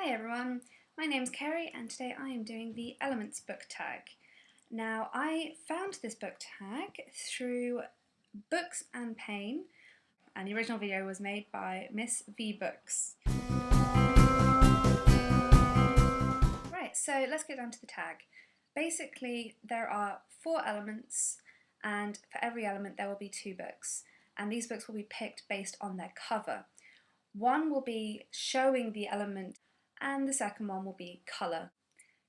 Hi everyone, my name's Keri and today I am doing the Elements book tag. Now I found this book tag through Booksandpain and the original video was made by MsVeeBooks. Right, so let's get down to the tag. Basically there are 4 elements and for every element there will be 2 books, and these books will be picked based on their cover. One will be showing the element and the second one will be colour.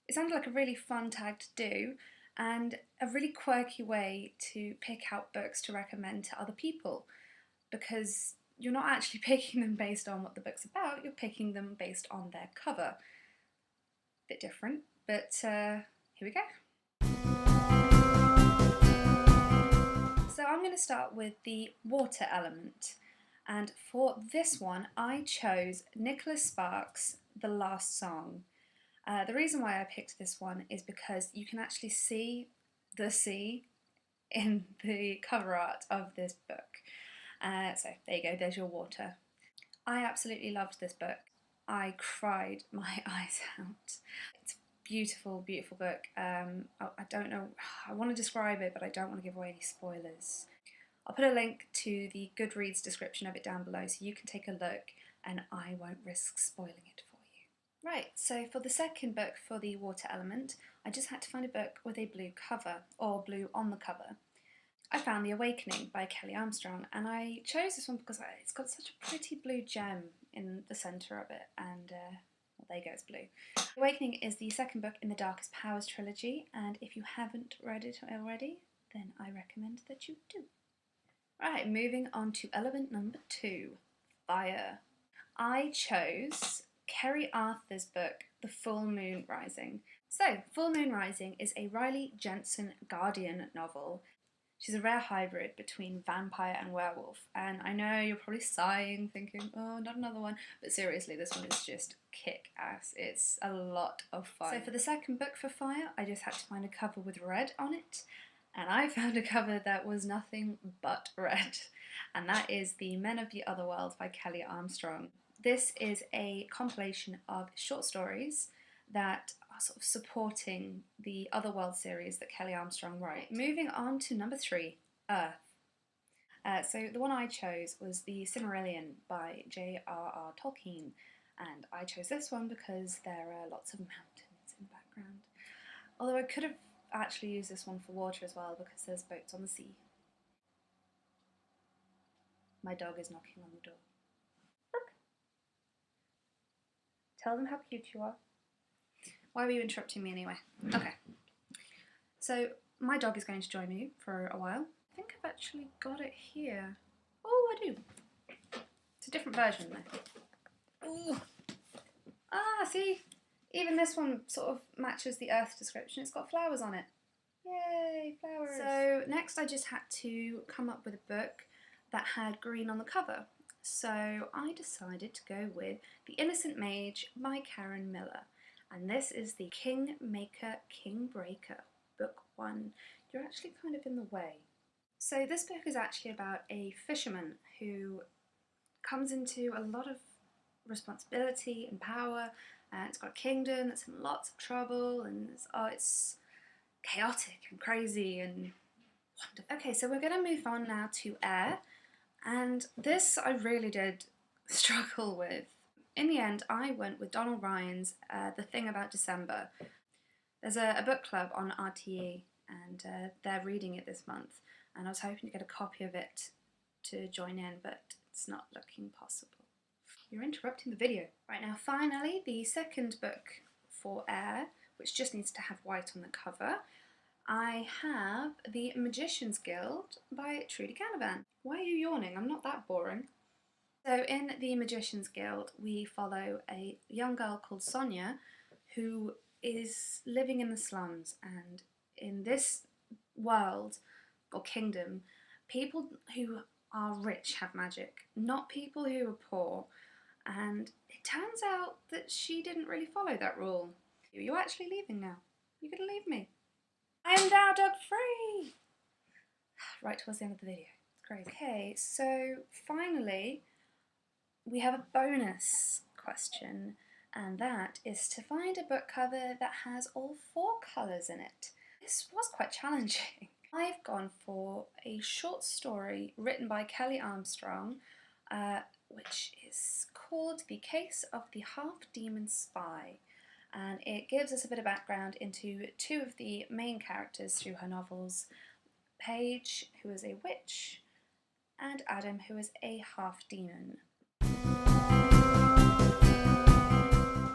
It sounded like a really fun tag to do and a really quirky way to pick out books to recommend to other people, because you're not actually picking them based on what the book's about, you're picking them based on their cover. Bit different, but here we go. So I'm going to start with the water element, and for this one I chose Nicholas Sparks' The Last Song. The reason why I picked this one is because you can actually see the sea in the cover art of this book. So there you go, there's your water. I absolutely loved this book. I cried my eyes out. It's a beautiful, beautiful book. I don't know, I want to describe it, but I don't want to give away any spoilers. I'll put a link to the Goodreads description of it down below so you can take a look and I won't risk spoiling it for you. Right, so for the second book for the water element, I just had to find a book with a blue cover, or blue on the cover. I found The Awakening by Kelley Armstrong, and I chose this one because it's got such a pretty blue gem in the centre of it, and well, there you go, it's blue. The Awakening is the second book in the Darkest Powers trilogy, and if you haven't read it already, then I recommend that you do. Right, moving on to element number 2, fire. I chose Keri Arthur's book, The Full Moon Rising. So, Full Moon Rising is a Riley Jensen Guardian novel. She's a rare hybrid between vampire and werewolf, and I know you're probably sighing, thinking, oh, not another one, but seriously, this one is just kick-ass. It's a lot of fun. So for the second book for Fire, I just had to find a cover with red on it, and I found a cover that was nothing but red, and that is The Men of the Otherworld by Kelley Armstrong. This is a compilation of short stories that are sort of supporting the Otherworld series that Kelley Armstrong wrote. Moving on to number 3, Earth. So the one I chose was the Silmarillion by J.R.R. Tolkien, and I chose this one because there are lots of mountains in the background. Although I could have actually used this one for water as well because there's boats on the sea. My dog is knocking on the door. Look. Tell them how cute you are. Why were you interrupting me anyway? Okay. So my dog is going to join me for a while. I think I've actually got it here. Oh, I do. It's a different version though. Ooh. Ah, see? Even this one sort of matches the Earth description. It's got flowers on it. Yay, flowers. So next I just had to come up with a book that had green on the cover. So I decided to go with The Innocent Mage by Karen Miller. And this is the Kingmaker, Kingbreaker, book 1. You're actually kind of in the way. So this book is actually about a fisherman who comes into a lot of responsibility and power, and it's got a kingdom that's in lots of trouble, and it's chaotic and crazy and wonderful. Okay, so we're going to move on now to Air, and this I really did struggle with. In the end, I went with Donald Ryan's The Thing About December. There's a book club on RTE, and they're reading it this month, and I was hoping to get a copy of it to join in, but it's not looking possible. You're interrupting the video. Right, now finally, the second book for Air, which just needs to have white on the cover. I have The Magician's Guild by Trudy Canavan. Why are you yawning? I'm not that boring. So in The Magician's Guild, we follow a young girl called Sonia who is living in the slums, and in this world, or kingdom, people who are rich have magic, not people who are poor, and it turns out that she didn't really follow that rule. You're actually leaving now. You're gonna leave me. I am now dog free! Right towards the end of the video. It's crazy. Okay, so finally, we have a bonus question and that is to find a book cover that has all 4 colours in it. This was quite challenging. I've gone for a short story written by Kelley Armstrong, which is called The Case of the Half-Demon Spy, and it gives us a bit of background into 2 of the main characters through her novels, Paige, who is a witch, and Adam, who is a half-demon.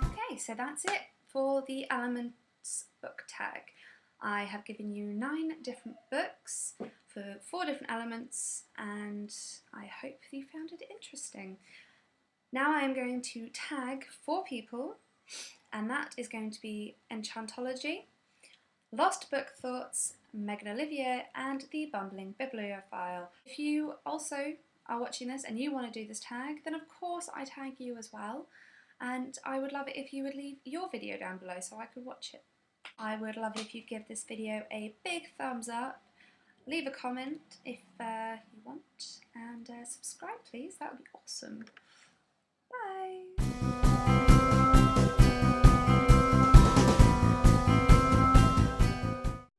Okay, so that's it for the Elements book tag. I have given you 9 different books for 4 different elements, and I hope you found it interesting. Now I am going to tag 4 people, and that is going to be Enchantology, Lost Book Thoughts, Olivier, and the Bumbling Bibliophile. If you also are watching this and you want to do this tag, then of course I tag you as well, and I would love it if you would leave your video down below so I could watch it. I would love it if you give this video a big thumbs up, leave a comment if you want, and subscribe please, that would be awesome. Bye!